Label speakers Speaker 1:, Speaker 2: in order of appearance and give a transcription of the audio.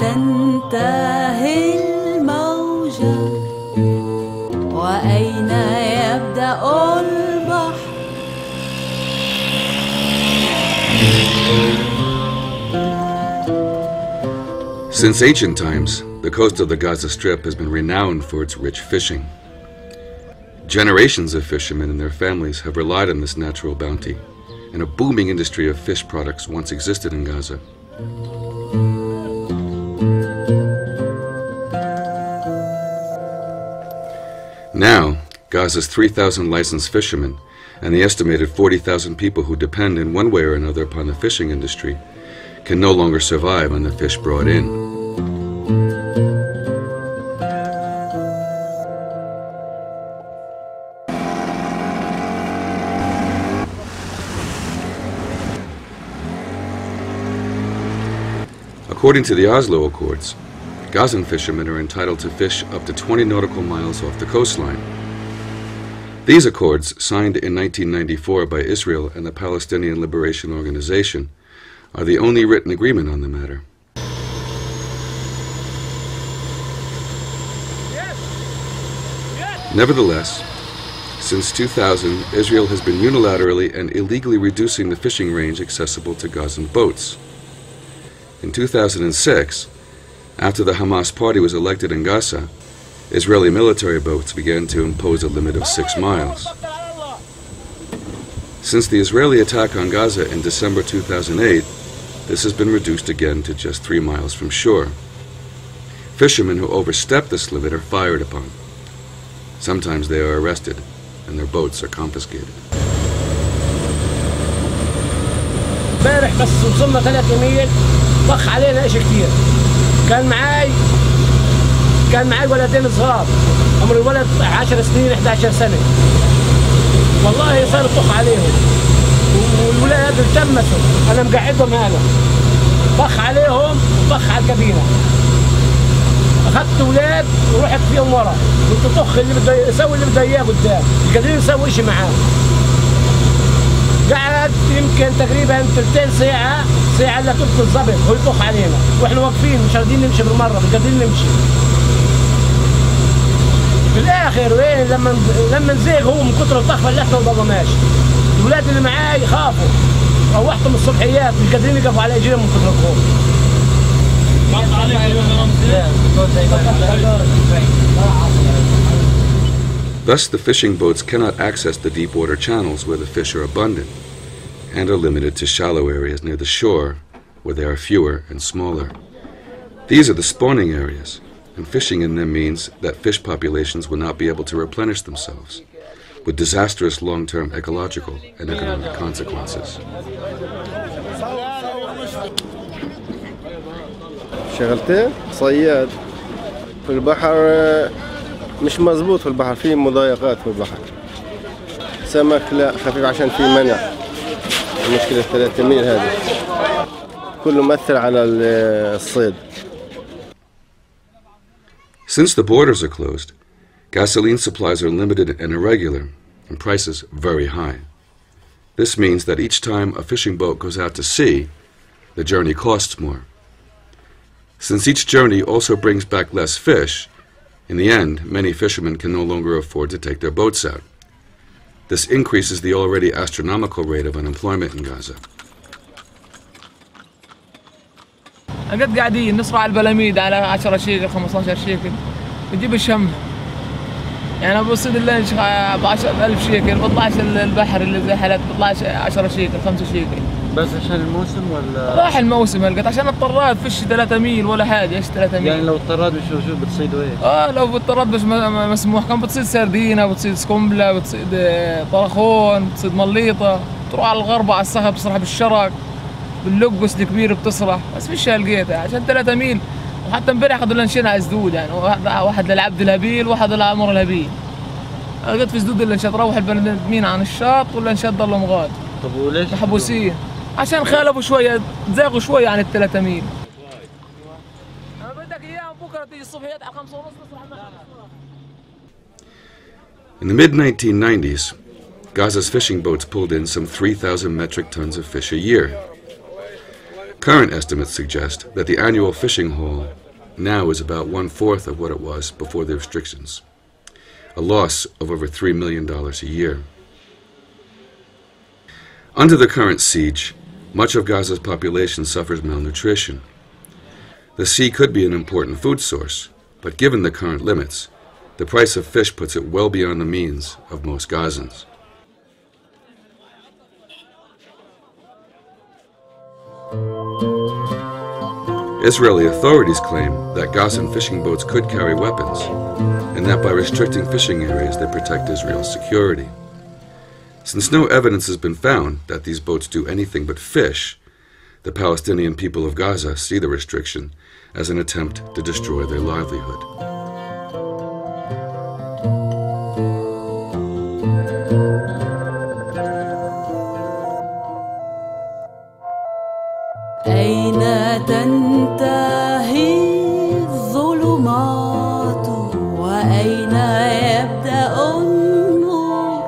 Speaker 1: تنتهي الموجة وأين يبدأ البحر.
Speaker 2: Since ancient times, the coast of the Gaza Strip has been renowned for its rich fishing. Generations of fishermen and their families have relied on this natural bounty, and a booming industry of fish products once existed in Gaza. Now, Gaza's 3,000 licensed fishermen and the estimated 40,000 people who depend in one way or another upon the fishing industry can no longer survive on the fish brought in. According to the Oslo Accords, Gazan fishermen are entitled to fish up to 20 nautical miles off the coastline. These accords, signed in 1994 by Israel and the Palestinian Liberation Organization, are the only written agreement on the matter. Nevertheless, since 2000, Israel has been unilaterally and illegally reducing the fishing range accessible to Gazan boats. In 2006, after the Hamas party was elected in Gaza, Israeli military boats began to impose a limit of 6 miles. Since the Israeli attack on Gaza in December 2008, this has been reduced again to just 3 miles from shore. Fishermen who overstep this limit are fired upon. Sometimes they are arrested and their boats are confiscated.
Speaker 3: امبارح بس وصلنا 3 ميل طخ علينا اشي كتير. كان معاي ولدين صغار، عمر الولد 10 سنين 11 سنة. والله صار طخ عليهم والولاد التمسوا، انا مقعدهم هنا طخ عليهم وطخ على الكابينة. اخذت اولاد ورحت فيهم ورا، قلت طخ اللي بده يسوي اللي بده اياه قدام، مش قادرين نسوي شيء معاه. قعد يمكن تقريبا 3 ساعة الا ثلث بالضبط هو يطخ علينا، واحنا واقفين مش راضيين نمشي بالمرة، مش قادرين نمشي. في الاخر وين لما نزيغ هو من كثر الطخ فلحنا وضلنا ماشي. الولاد اللي معاي خافوا، روحتهم الصبحيات مش قادرين يقفوا على اجريهم من كثر الخوف.
Speaker 2: Thus, the fishing boats cannot access the deep water channels where the fish are abundant, and are limited to shallow areas near the shore where they are fewer and smaller. These are the spawning areas, and fishing in them means that fish populations will not be able to replenish themselves, with disastrous long-term ecological and economic consequences.
Speaker 4: شغلتين صياد في البحر مش مظبوط، في البحر في مضايقات في البحر. سمك لا خفيف عشان في منع. المشكلة 3 ميل هذه كله مؤثر على الصيد.
Speaker 2: Since the borders are closed, gasoline supplies are limited and irregular, and prices very high. This means that each time a fishing boat goes out to sea, the journey costs more. Since each journey also brings back less fish, in the end, many fishermen can no longer afford to take their boats out. This increases the already astronomical rate of unemployment in Gaza.
Speaker 5: قد قاعدين نصرع البلاميد على 10 شيكل 15 شيكل بتجيب الشم. يعني بصيد اللانش ب 10,000 شيكل، بطلعش البحر اللي زي حالات بطلعش 10 شيكل 5 شيكل.
Speaker 6: بس عشان الموسم ولا؟
Speaker 5: راح الموسم هلقت عشان الطراد فيش 3 ميل ولا حاجه، ايش 3 ميل؟
Speaker 6: يعني لو الطراد مش موجود بتصيدوا ايه؟
Speaker 5: لو الطراد مش مسموح كان بتصيد سردينه، بتصيد سكمبله، بتصيد طرخون، بتصيد مليطه، تروح على الغربه على الصخر بتسرح بالشرك، باللقس الكبير بتسرح، بس فيش لقيتها عشان 3 ميل. وحتى امبارح اخذوا لانشين على سدود، يعني واحد للعبد الهبيل وواحد للعمر الهبيل. لقيت في سدود اللانشات تروح البني ادمين عن الشاط واللانشات ضلوا مغاد.
Speaker 6: طب وليش؟
Speaker 5: محبوسين عشان خالفوا شويه، زاغوا شويه عن 3 ميل. بدك اياهم بكره تيجي الصبحيات على 5:30 نصرح.
Speaker 2: In the mid-1990s, Gaza's fishing boats pulled in some 3,000 metric tons of fish a year. Current estimates suggest that the annual fishing haul now is about 1/4 of what it was before the restrictions, a loss of over $3 million a year. Under the current siege, much of Gaza's population suffers malnutrition. The sea could be an important food source, but given the current limits, the price of fish puts it well beyond the means of most Gazans. Israeli authorities claim that Gazan fishing boats could carry weapons, and that by restricting fishing areas they protect Israel's security. Since no evidence has been found that these boats do anything but fish, the Palestinian people of Gaza see the restriction as an attempt to destroy their livelihood.
Speaker 1: أين تنتهي الظلمات وأين يبدأ النور